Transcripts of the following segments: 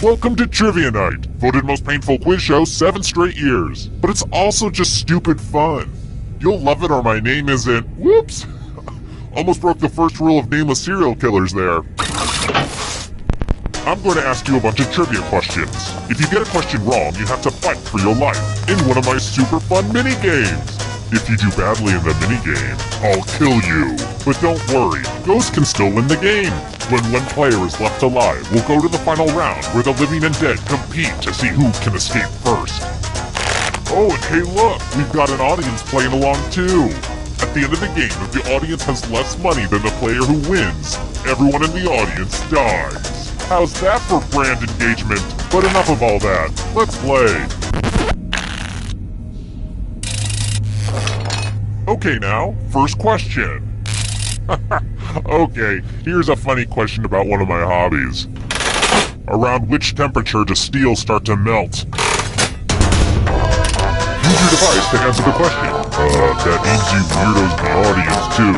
Welcome to Trivia Night, voted most painful quiz show 7 straight years. But it's also just stupid fun. You'll love it or my name isn't... Whoops! Almost broke the first rule of nameless serial killers there. I'm going to ask you a bunch of trivia questions. If you get a question wrong, you have to fight for your life in one of my super fun mini-games. If you do badly in the minigame, I'll kill you. But don't worry, ghosts can still win the game. When one player is left alive, we'll go to the final round where the living and dead compete to see who can escape first. Oh, and hey look, we've got an audience playing along too. At the end of the game, if the audience has less money than the player who wins, everyone in the audience dies. How's that for brand engagement? But enough of all that, let's play. Okay now, first question. Okay, here's a funny question about one of my hobbies. Around which temperature does steel start to melt? Use your device to answer the question. That means you weirdos in the audience too.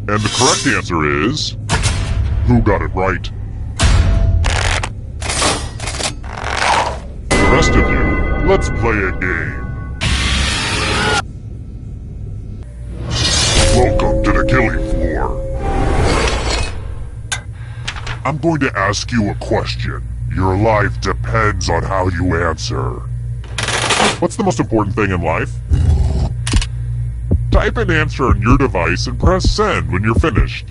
And the correct answer is... Who got it right? The rest of you, let's play a game. Welcome to the killing floor. I'm going to ask you a question. Your life depends on how you answer. What's the most important thing in life? Type an answer on your device and press send when you're finished.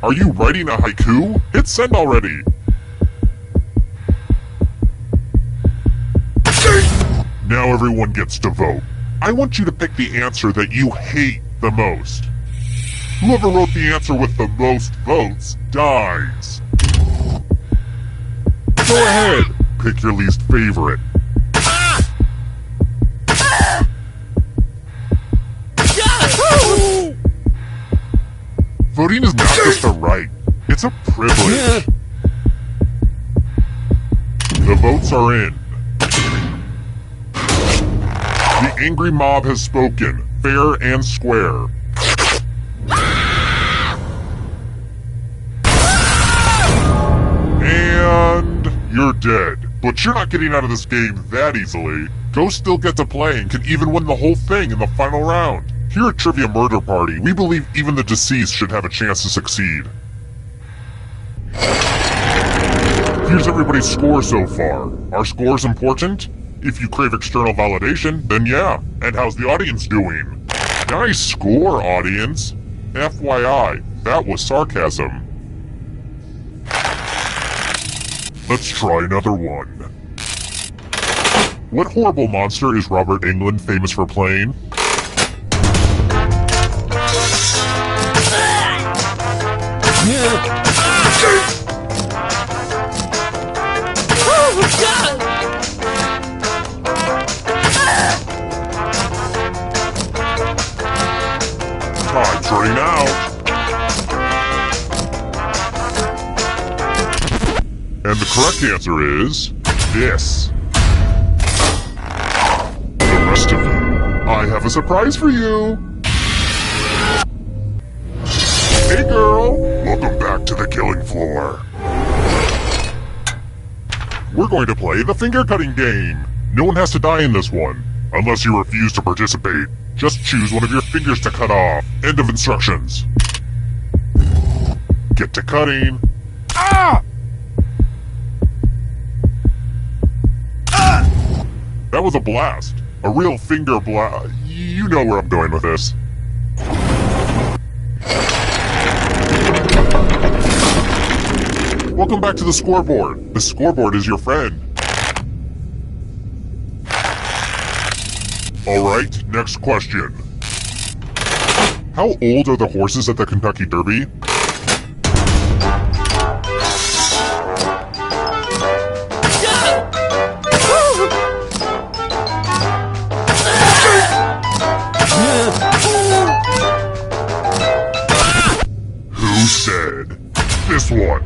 Are you writing a haiku? Hit send already! Now everyone gets to vote. I want you to pick the answer that you hate the most. Whoever wrote the answer with the most votes dies. Go ahead, pick your least favorite. Voting is not just a right, it's a privilege. The votes are in. The angry mob has spoken, fair and square. And you're dead. But you're not getting out of this game that easily. Ghosts still get to play and can even win the whole thing in the final round. Here at Trivia Murder Party, we believe even the deceased should have a chance to succeed. Here's everybody's score so far. Are scores important? If you crave external validation, then yeah. And how's the audience doing? Nice score, audience. FYI, that was sarcasm. Let's try another one. What horrible monster is Robert Englund famous for playing? Time's running out. And the correct answer is this. The rest of you, I have a surprise for you. Hey girl, welcome back to the killing floor. We're going to play the finger cutting game. No one has to die in this one, unless you refuse to participate. Just choose one of your fingers to cut off. End of instructions. Get to cutting. Ah! That was a blast. A real finger blast. You know where I'm going with this. Welcome back to the scoreboard. The scoreboard is your friend. Alright, next question. How old are the horses at the Kentucky Derby? said? This one.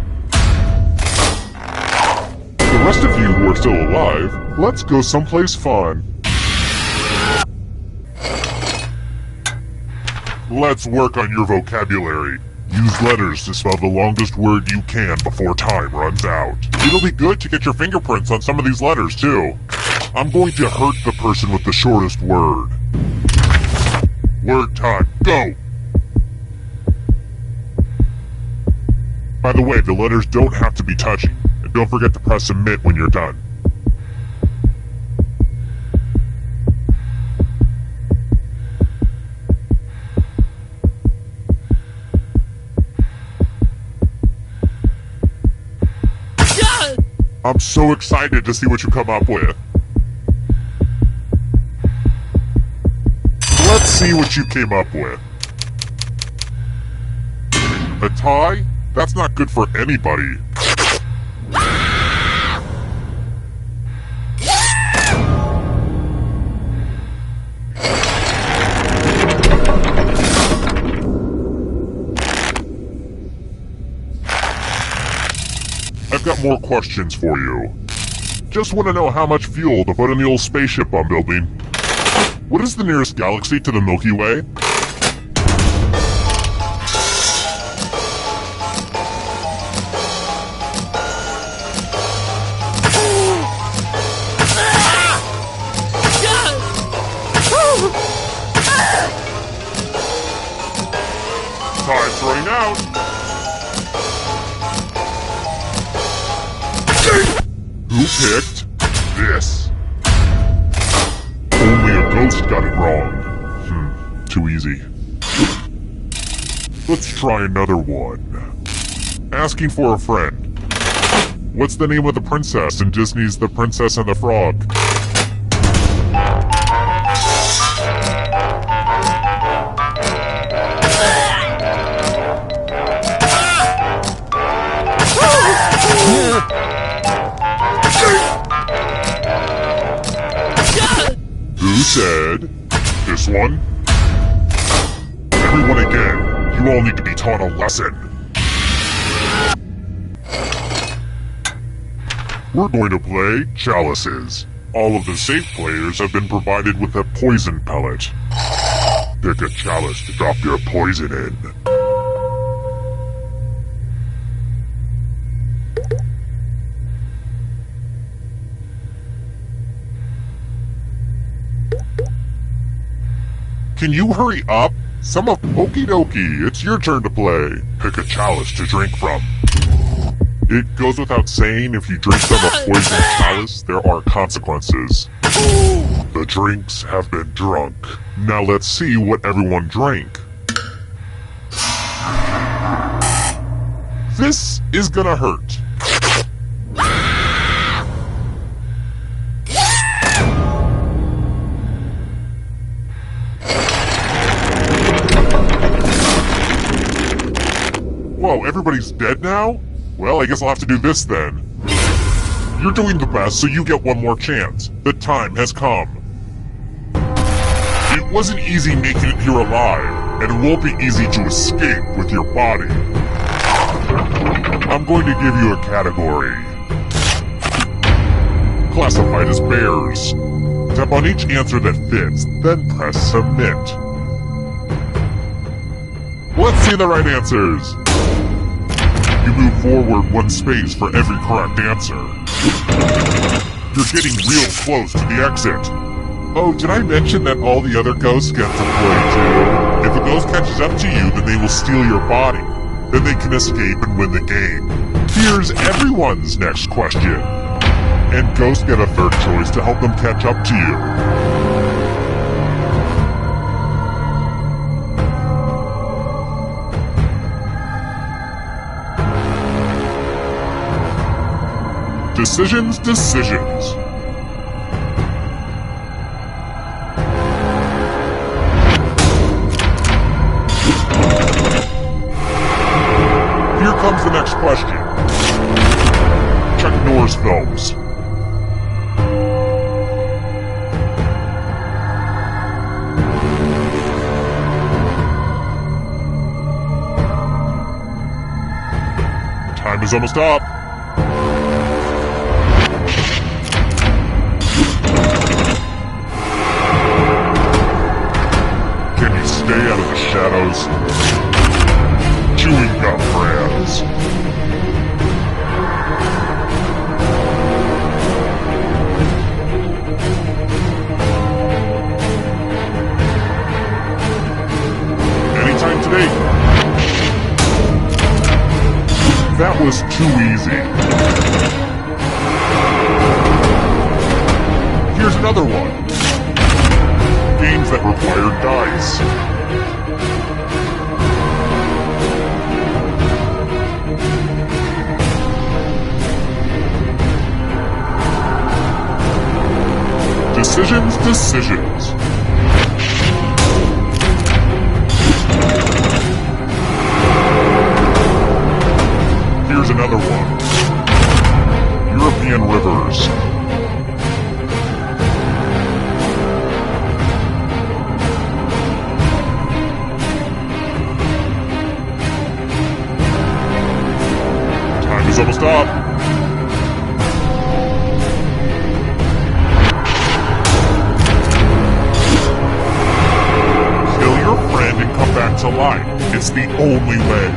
The rest of you who are still alive, let's go someplace fun. Let's work on your vocabulary. Use letters to spell the longest word you can before time runs out. It'll be good to get your fingerprints on some of these letters, too. I'm going to hurt the person with the shortest word. Word time, go! By the way, the letters don't have to be touching, and don't forget to press submit when you're done. I'm so excited to see what you come up with. Let's see what you came up with. A tie? That's not good for anybody. I've got more questions for you. Just want to know how much fuel to put in the old spaceship I'm building. What is the nearest galaxy to the Milky Way? Time's running out. Who picked this? Only a ghost got it wrong. Too easy. Let's try another one. Asking for a friend. What's the name of the princess in Disney's The Princess and the Frog? Who said this one? Everyone again, you all need to be taught a lesson. We're going to play Chalices. All of the safe players have been provided with a poison pellet. Pick a chalice to drop your poison in. Can you hurry up? Okie dokie, it's your turn to play. Pick a chalice to drink from. It goes without saying, if you drink from a poisoned chalice, there are consequences. The drinks have been drunk. Now let's see what everyone drank. This is gonna hurt. Whoa, everybody's dead now? Well, I guess I'll have to do this then. You're doing the best, so you get one more chance. The time has come. It wasn't easy making it here alive, and it won't be easy to escape with your body. I'm going to give you a category. Classified as bears. Tap on each answer that fits, then press submit. Let's see the right answers. You move forward one space for every correct answer. You're getting real close to the exit. Oh, did I mention that all the other ghosts get to play too? If a ghost catches up to you, then they will steal your body. Then they can escape and win the game. Here's everyone's next question. And ghosts get a third choice to help them catch up to you. Decisions. Here comes the next question. Chuck Norris films. Time is almost up. Can you stay out of the shadows? Chewing gum brands. Anytime today. That was too easy. Here's another one. Games that require dice. Decisions. Here's another one. European rivers. Time is almost up. Kill your friend and come back to life. It's the only way.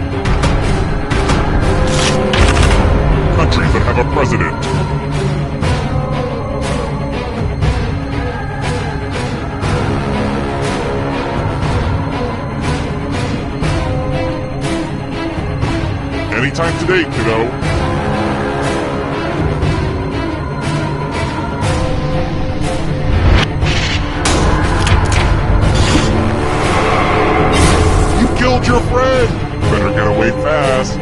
Countries that have a president. Anytime today, kiddo. You killed your friend! Better get away fast.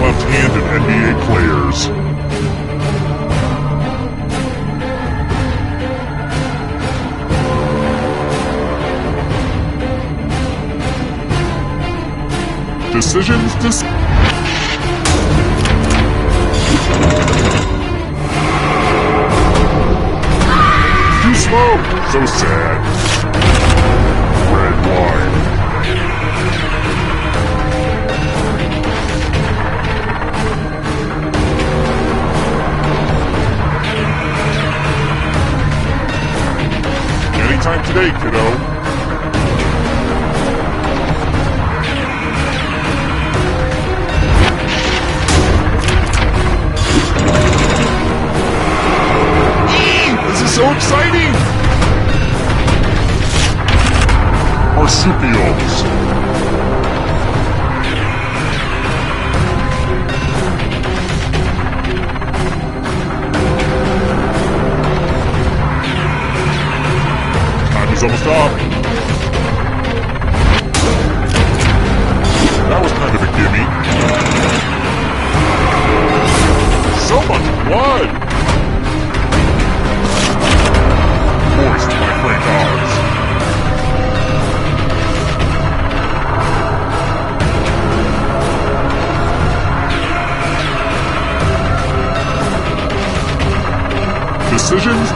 Left-handed NBA players. Decisions. Too slow. So sad. Red wine. Anytime today, kiddo. This is so exciting! Marsupials. Time is almost up. That was kind of a gimme. So much blood! Moist, my friend Oz. Decisions.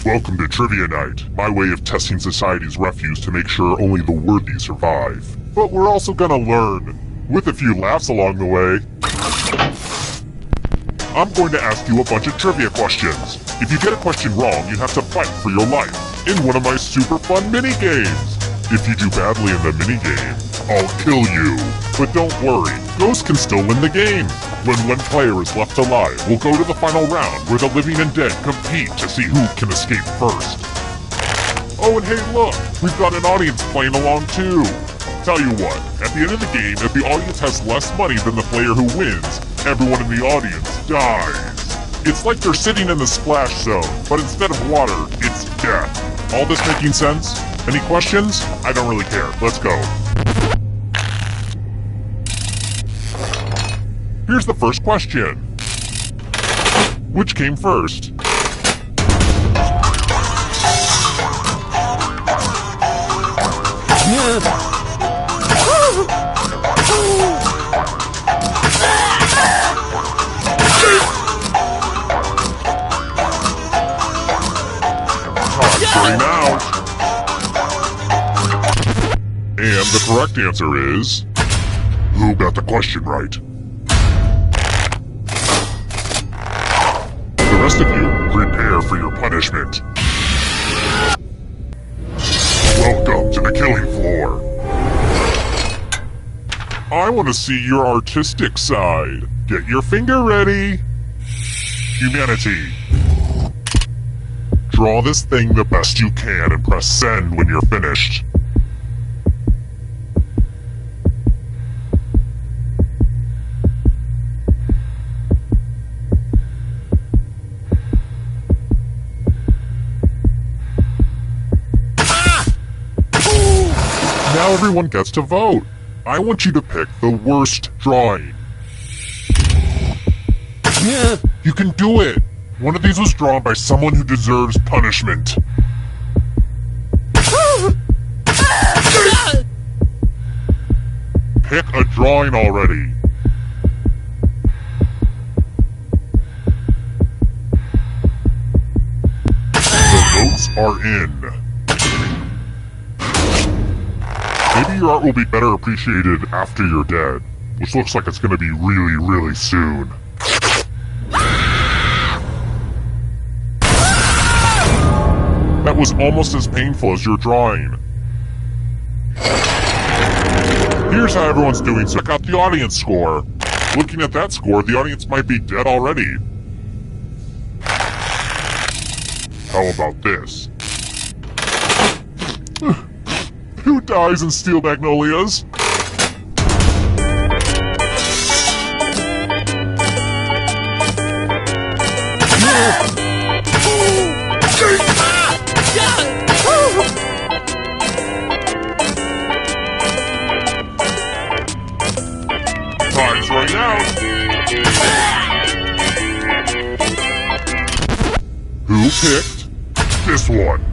Welcome to Trivia Night, my way of testing society's refuse to make sure only the worthy survive. But we're also gonna learn, with a few laughs along the way. I'm going to ask you a bunch of trivia questions. If you get a question wrong, you have to fight for your life in one of my super fun mini-games. If you do badly in the mini-game, I'll kill you. But don't worry, ghosts can still win the game. When one player is left alive, we'll go to the final round where the living and dead compete to see who can escape first. Oh, and hey look, we've got an audience playing along too. Tell you what, at the end of the game, if the audience has less money than the player who wins, everyone in the audience dies. It's like they're sitting in the splash zone, but instead of water, it's death. All this making sense? Any questions? I don't really care. Let's go. Here's the first question. Which came first? Time's out. And the correct answer is... Who got the question right? The rest of you, prepare for your punishment. Welcome to the killing floor. I want to see your artistic side. Get your finger ready. Humanity. Draw this thing the best you can and press send when you're finished. Now everyone gets to vote. I want you to pick the worst drawing. You can do it! One of these was drawn by someone who deserves punishment. Pick a drawing already. The votes are in. Maybe your art will be better appreciated after you're dead, which looks like it's gonna be really, really soon. That was almost as painful as your drawing. Here's how everyone's doing, so check out the audience score. Looking at that score, the audience might be dead already. How about this? Who dies in Steel Magnolias? Time's running out. Who picked this one?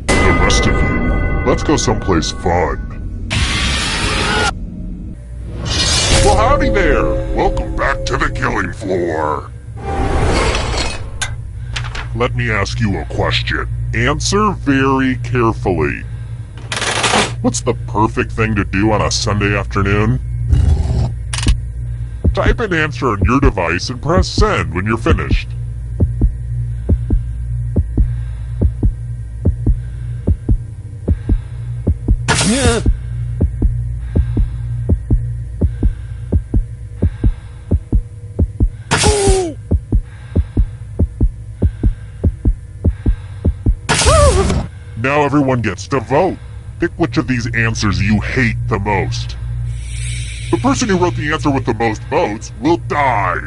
The rest of you, let's go someplace fun. Well, howdy there. Welcome back to the killing floor. Let me ask you a question. Answer very carefully. What's the perfect thing to do on a Sunday afternoon? Type an answer on your device and press send when you're finished. Now everyone gets to vote. Pick which of these answers you hate the most. The person who wrote the answer with the most votes will die.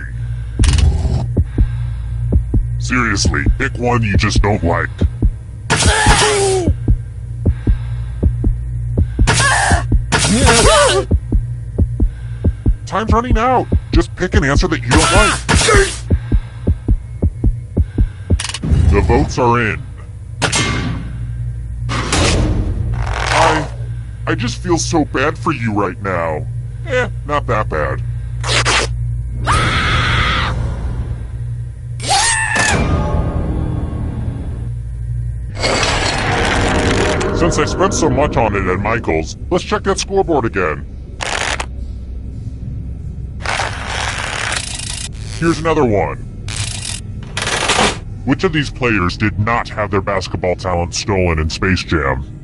Seriously, pick one you just don't like. Time's running out. Just pick an answer that you don't like. The votes are in. I just feel so bad for you right now. Not that bad. Since I spent so much on it at Michael's, let's check that scoreboard again. Here's another one. Which of these players did not have their basketball talent stolen in Space Jam?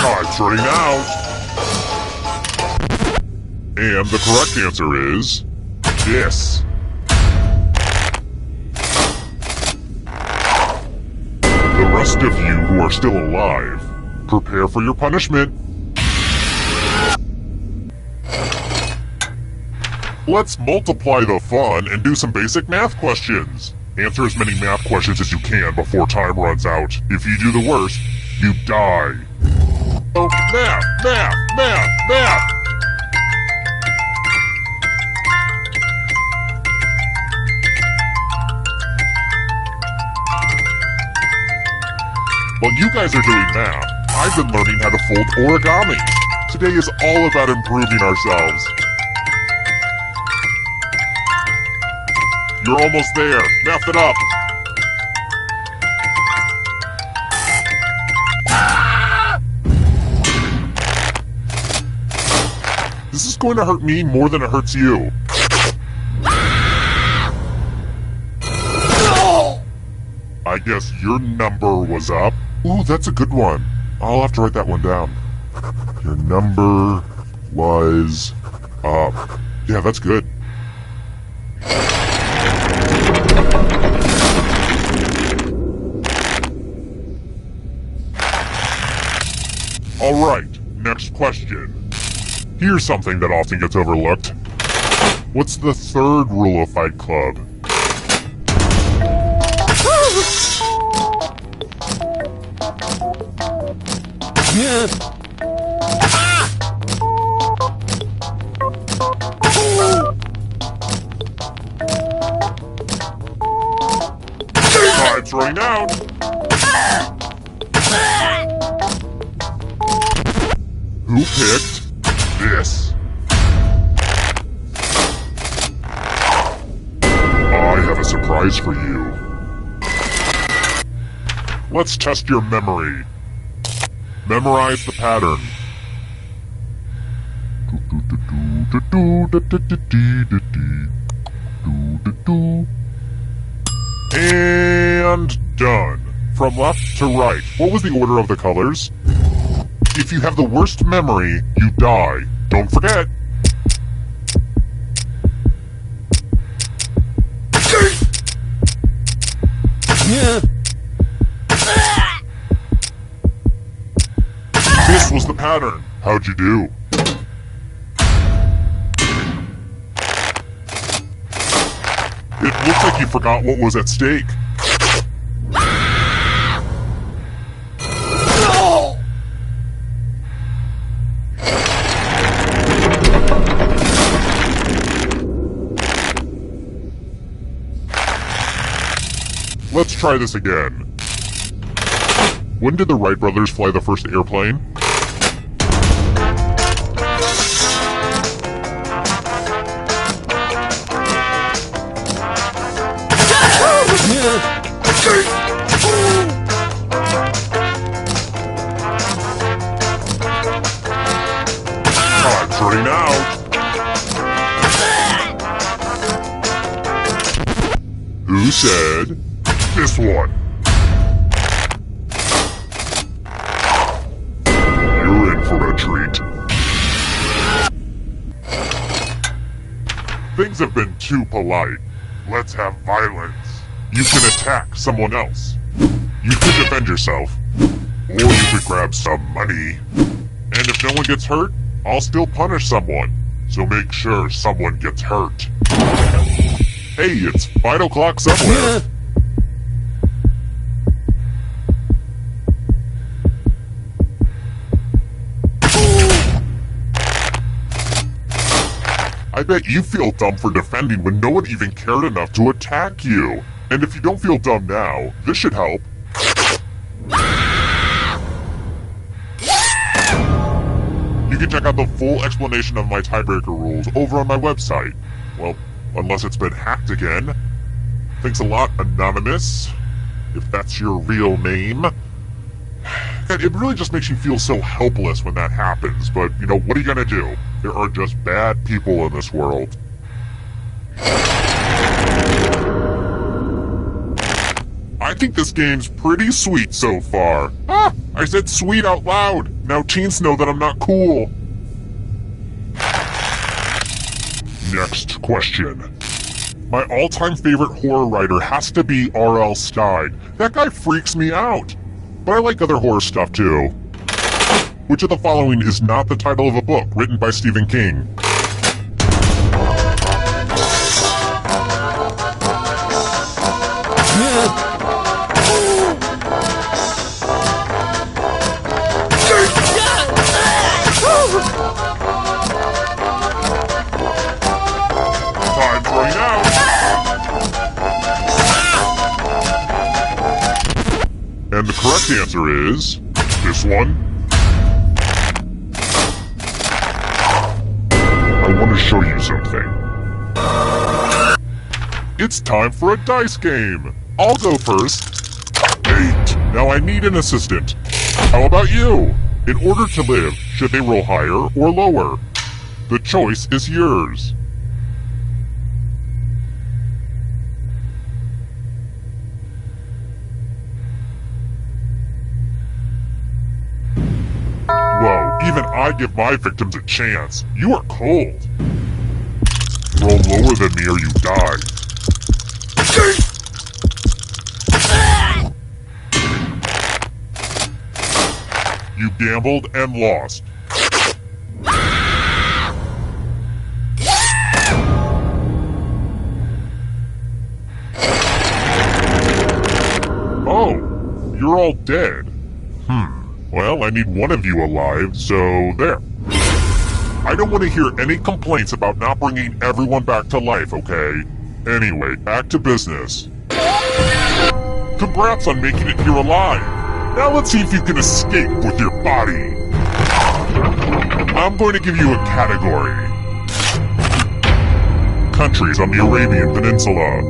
Time's running out. And the correct answer is this. The rest of you who are still alive, prepare for your punishment. Let's multiply the fun and do some basic math questions. Answer as many math questions as you can before time runs out. If you do the worst, you die. Oh, math, math, math, math! While you guys are doing math, I've been learning how to fold origami. Today is all about improving ourselves. You're almost there. Math it up. This is going to hurt me more than it hurts you. I guess your number was up. Ooh, that's a good one. I'll have to write that one down. Your number was up. Yeah, that's good. Alright, next question. Here's something that often gets overlooked. What's the third rule of Fight Club? Time's running out. Who picked this? I have a surprise for you. Let's test your memory. Memorize the pattern. And done. From left to right. What was the order of the colors? If you have the worst memory, you die. Don't forget. This was the pattern. How'd you do? It looks like you forgot what was at stake. Let's try this again. When did the Wright brothers fly the first airplane? Time's running out. Who said this one? You're in for a treat. Things have been too polite. Let's have violence. You can attack someone else. You could defend yourself. Or you could grab some money. And if no one gets hurt, I'll still punish someone. So make sure someone gets hurt. Hey, it's 5 o'clock somewhere. I bet you feel dumb for defending when no one even cared enough to attack you. And if you don't feel dumb now, this should help. can check out the full explanation of my tiebreaker rules over on my website. Well, unless it's been hacked again. Thanks a lot, Anonymous. If that's your real name. God, it really just makes you feel so helpless when that happens, but, you know, what are you gonna do? There are just bad people in this world. I think this game's pretty sweet so far. Ah! I said sweet out loud! Now teens know that I'm not cool. Next question. My all-time favorite horror writer has to be R.L. Stine. That guy freaks me out. But I like other horror stuff too. Which of the following is not the title of a book written by Stephen King? Time's running out. And the correct answer is this one. I want to show you something. It's time for a dice game. I'll go first. 8. Now I need an assistant. How about you? In order to live, should they roll higher or lower? The choice is yours. Whoa, even I give my victims a chance. You are cold. Roll lower than me or you die. You gambled and lost. Oh, you're all dead. Well, I need one of you alive, so there. I don't want to hear any complaints about not bringing everyone back to life, okay? Anyway, back to business. Congrats on making it here alive. Now let's see if you can escape with your body. I'm going to give you a category. Countries on the Arabian Peninsula.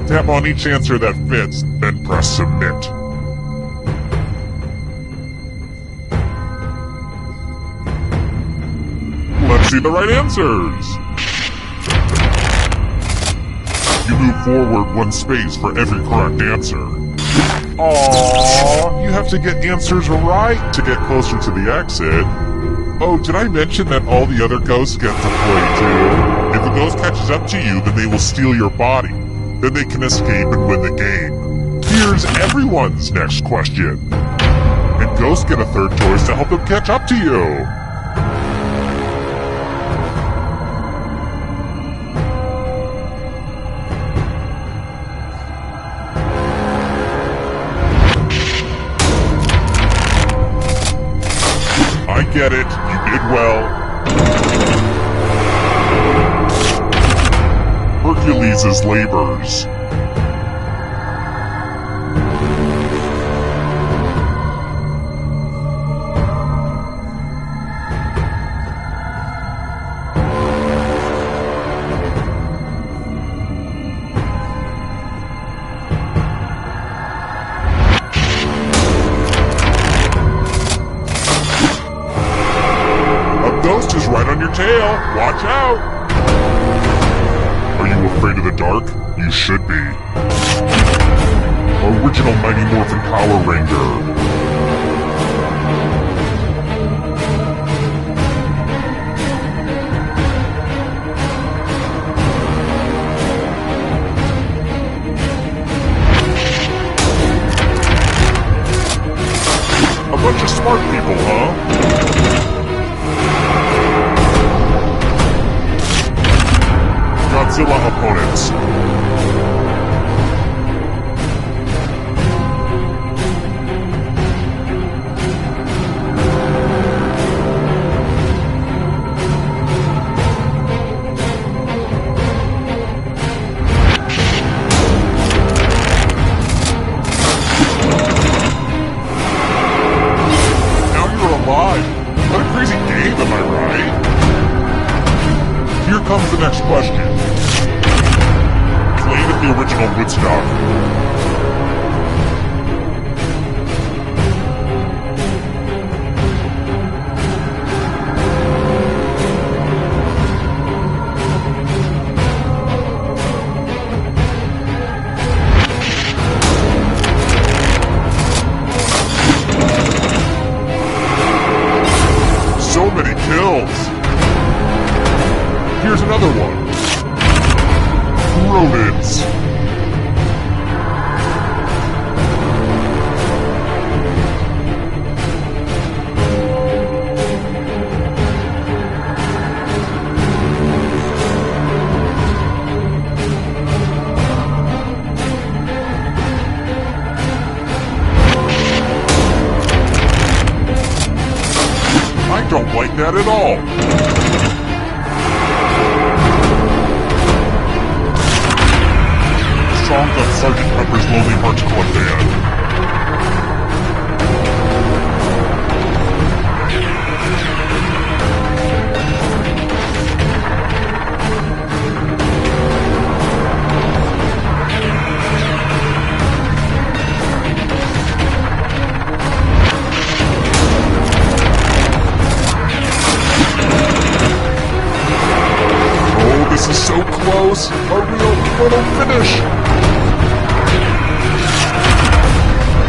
Tap on each answer that fits, then press submit. Let's see the right answers. You move forward 1 space for every correct answer. Aww, you have to get answers right to get closer to the exit. Oh, did I mention that all the other ghosts get to play too? If the ghost catches up to you, then they will steal your body. Then they can escape and win the game. Here's everyone's next question. And ghosts get a third choice to help them catch up to you. Get it, you did well. Hercules' labors. Ghost is right on your tail. Watch out! Are you afraid of the dark? You should be. Original Mighty Morphin Power Ranger. A bunch of smart people, huh? Godzilla opponents. Now you're alive. What a crazy game, am I right? comes the next question. Played at the original Woodstock. So many kills! Here's another one. Rodents. I don't like that at all. Songs of Sgt. Pepper's Lonely Hearts Club Band. Oh, this is so close! A real photo finish!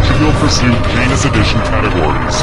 Trivial Pursuit Janus Edition categories.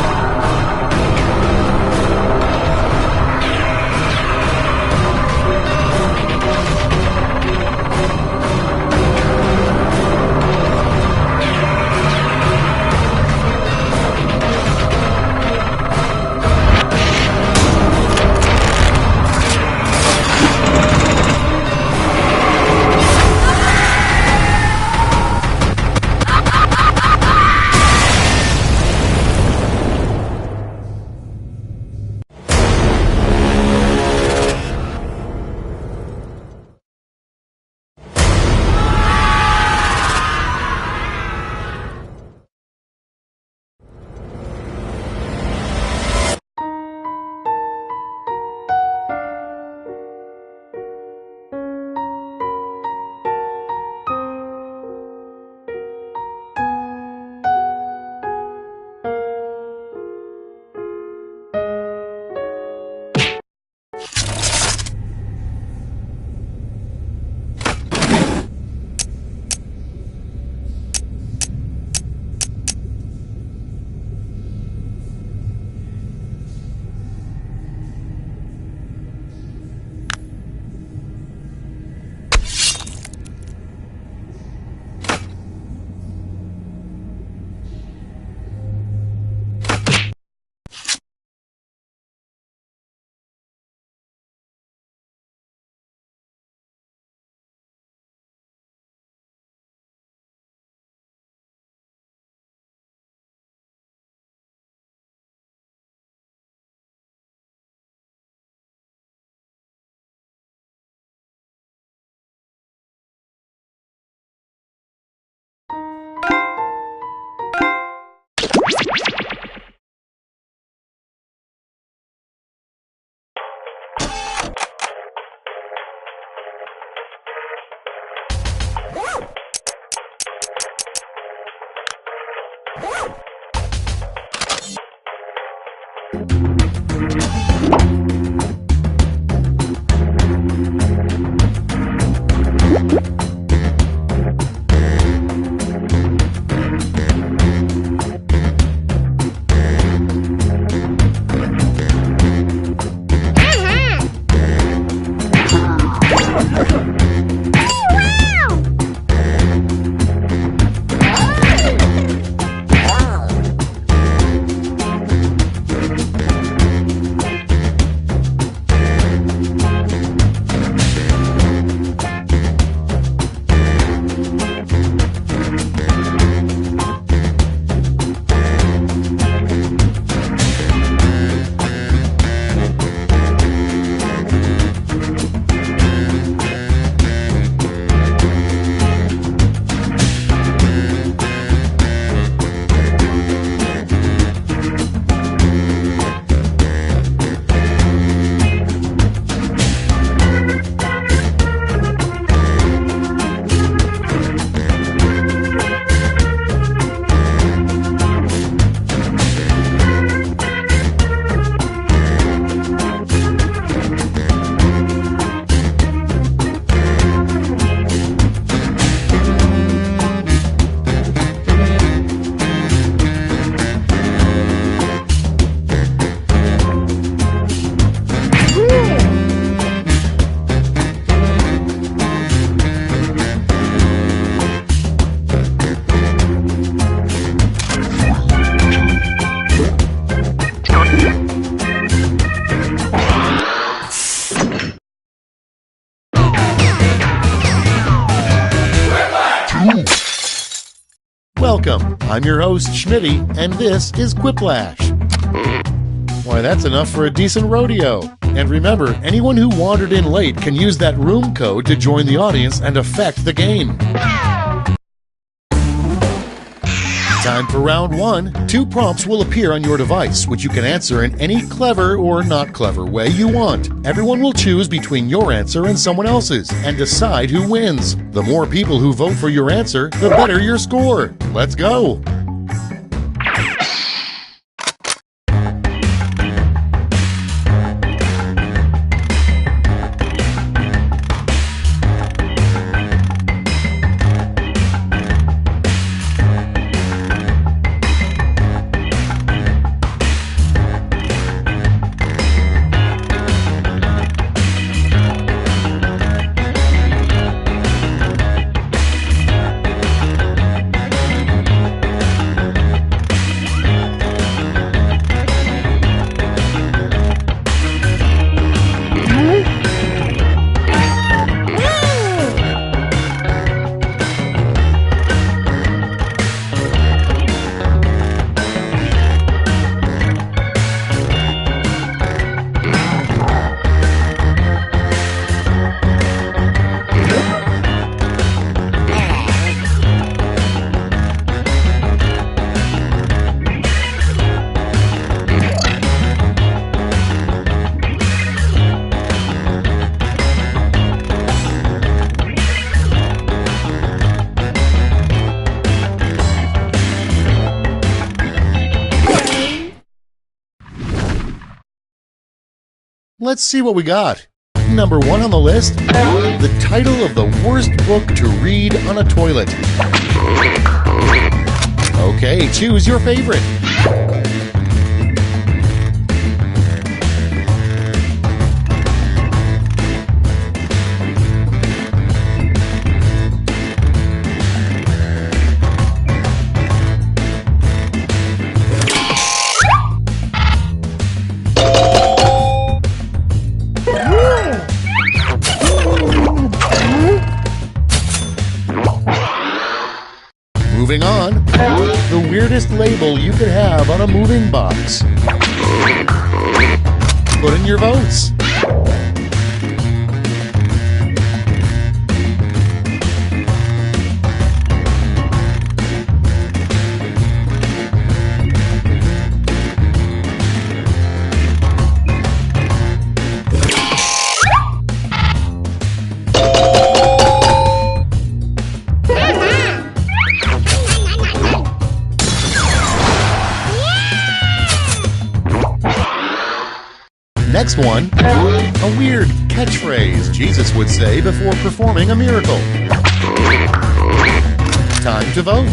Welcome. I'm your host, Schmitty, and this is Quiplash. Why, that's enough for a decent rodeo. And remember, anyone who wandered in late can use that room code to join the audience and affect the game. Time for round one. 2 prompts will appear on your device, which you can answer in any clever or not clever way you want. Everyone will choose between your answer and someone else's and decide who wins. The more people who vote for your answer, the better your score. Let's go! Let's see what we got. Number 1 on the list, the title of the worst book to read on a toilet. Okay, choose your favorite. Moving on, the weirdest label you could have on a moving box. Put in your votes. Next one, a weird catchphrase Jesus would say before performing a miracle. Time to vote.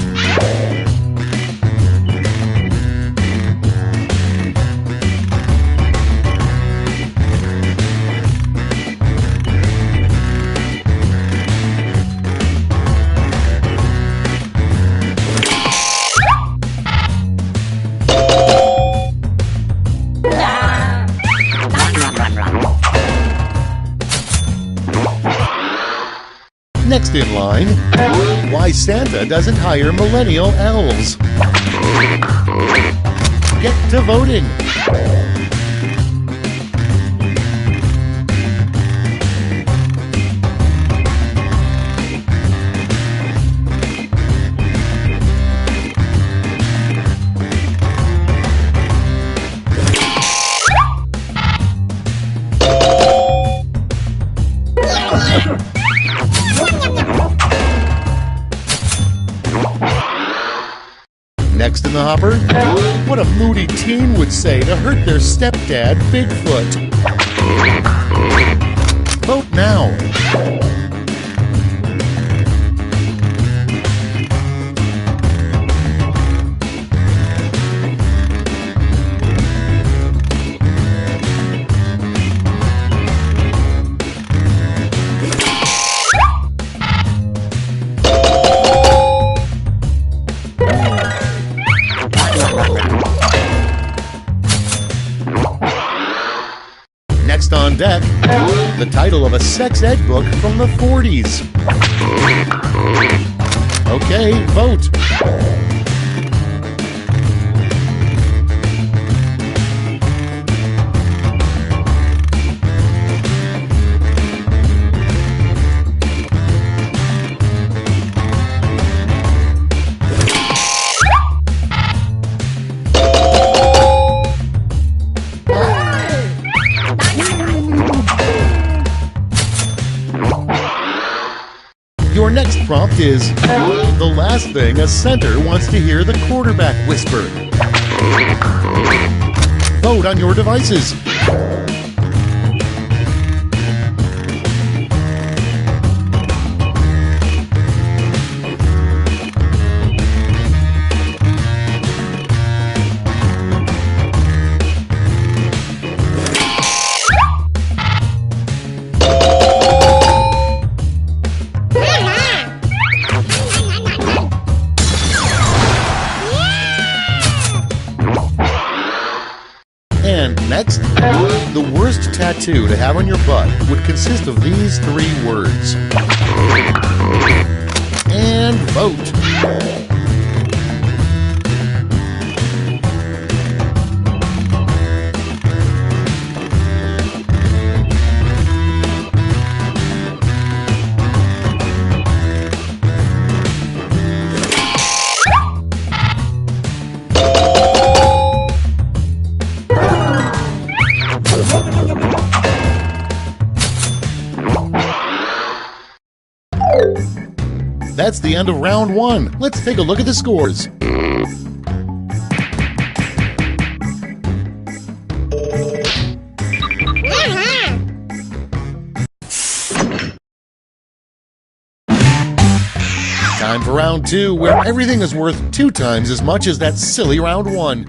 Next in line, why Santa doesn't hire millennial elves. Get to voting. Next in the hopper, what a moody teen would say to hurt their stepdad, Bigfoot. Vote now. Next on deck, the title of a sex ed book from the 40s. Okay, vote. Your next prompt is the last thing a center wants to hear the quarterback whisper. Vote on your devices. And next, the worst tattoo to have on your butt would consist of these 3 words. And vote. That's the end of round 1. Let's take a look at the scores. Time for round 2, where everything is worth 2 times as much as that silly round 1.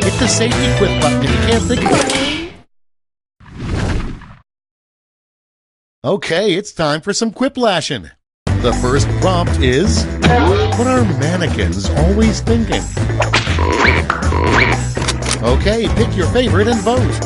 Hit the safety quit button if you can't think of it. Okay, it's time for some quiplashing. The first prompt is, what are mannequins always thinking? Okay, pick your favorite and vote.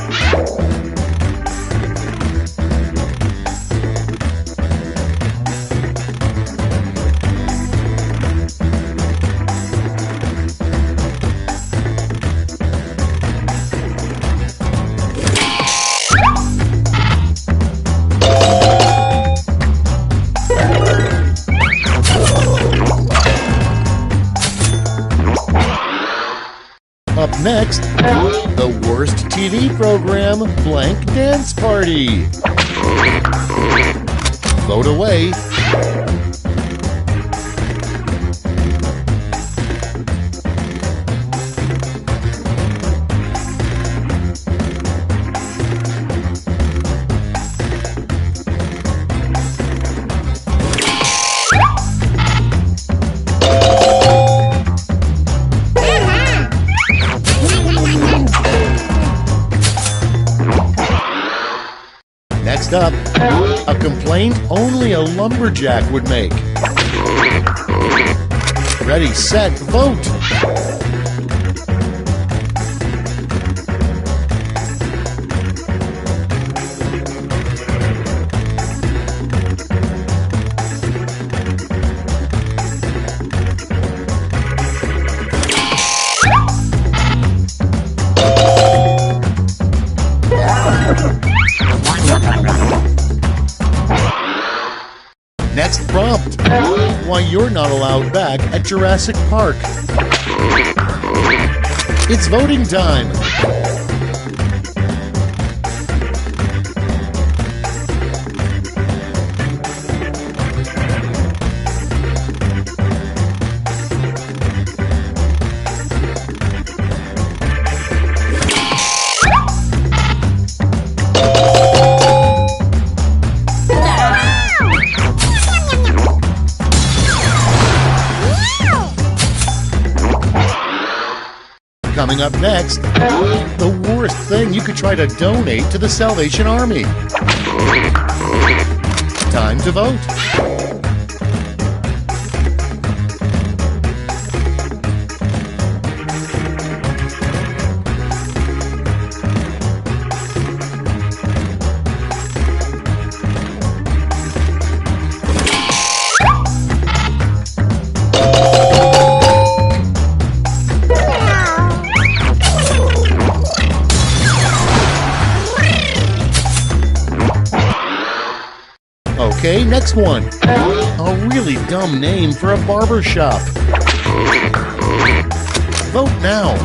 Up next, the worst TV program, Blank Dance Party. Vote away. Next up, a complaint only a lumberjack would make. Ready, set, vote! Next prompt, why you're not allowed back at Jurassic Park. It's voting time. Coming up next, the worst thing you could try to donate to the Salvation Army. Time to vote. Okay, next one. A really dumb name for a barber shop. Vote now.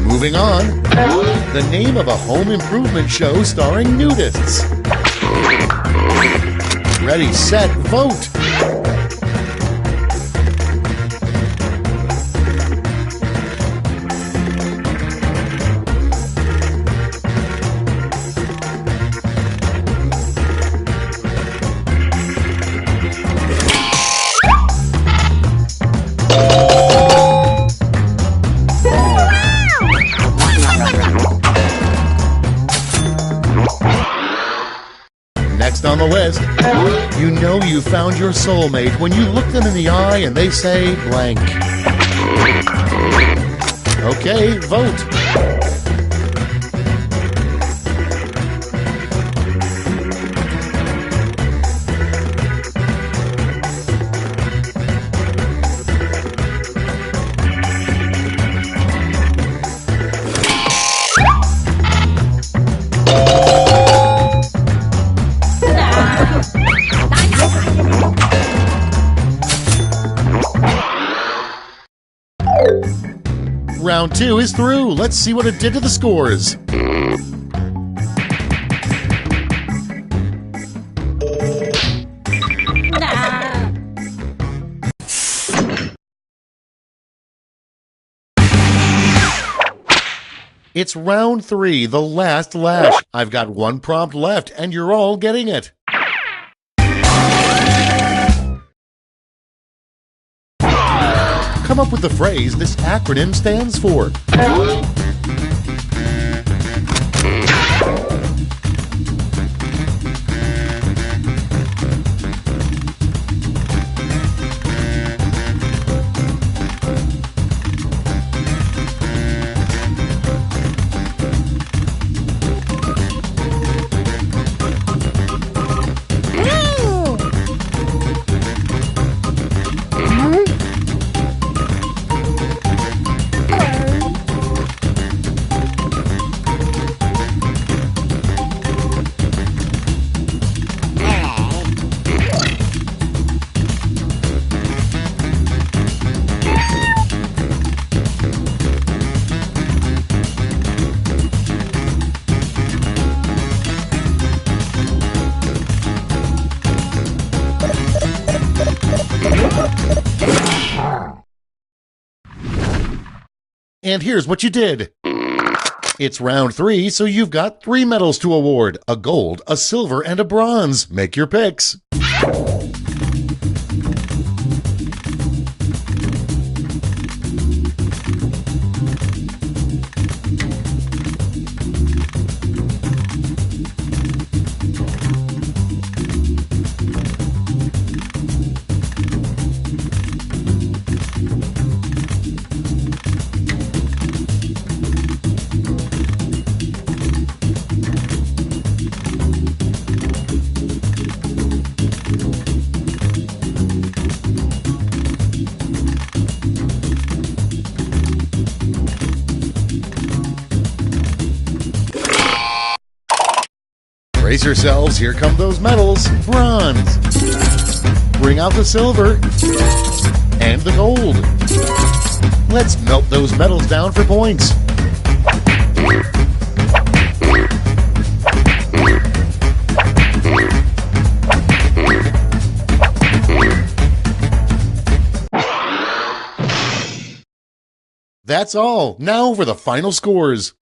Moving on, the name of a home improvement show starring nudists. Ready, set, vote! Next on the list, you know you found your soulmate when you look them in the eye and they say blank. Okay, vote. Round 2 is through. Let's see what it did to the scores. It's round 3, the last lash. I've got one prompt left, and you're all getting it. Come up with the phrase this acronym stands for. And here's what you did. It's round 3, so you've got 3 medals to award: a gold, a silver, and a bronze. Make your picks. Brace yourselves, here come those medals. Bronze. Bring out the silver. And the gold. Let's melt those medals down for points. That's all. Now for the final scores.